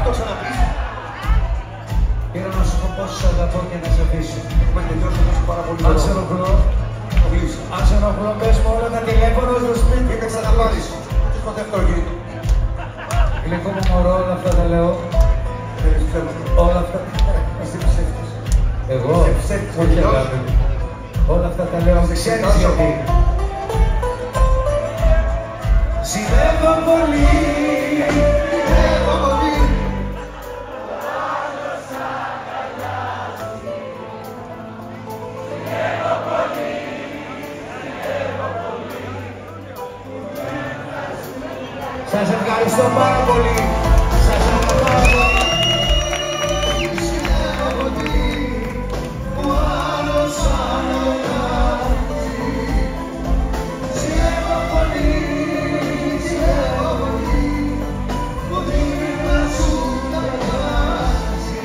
το ξαναπείς. Πήρα να σου πω πόσο σ' αγαπώ και να σε αφήσω. Έχουμε τελειώσει τόσο πάρα πολύ. Αν σε ενοχλώ, αν σε ενοχλώ, πες μου όλα τα τηλέφωνα στο σπίτι. Μην με ξαναπάρεις. Και στο δεύτερο κινητό. Γλυκό μου μωρό, όλα αυτά τα λέω. Όλα αυτά. Είσαι ψεύτης. Εγώ, Είσαι ψεύτης. όχι αγάπη. Όλα αυτά τα λέω, ξέρεις γιατί. Ζηλεύω πολύ. Ζηλεύω πολύ. Σας ευχαριστώ πάρα πολύ. Σας αγαπάω πολύ. Ζηλεύω πολύ. Ο άλλος αλλάζει. Ζηλεύω πολύ. Ζηλεύω πολύ. Που δίπλα σου τα αλλάζει.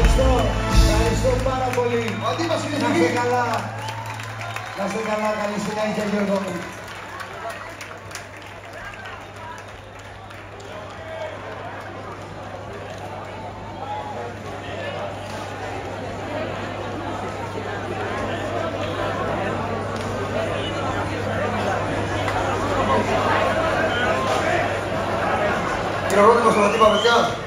Ευχαριστώ πάρα πολύ. Ο Αντίπας είναι Να εκεί. είστε καλά. Να είστε καλά, καλή συνέχεια Γιώργο μου. Χειροκρότημα στον Αντίπα, παιδιά.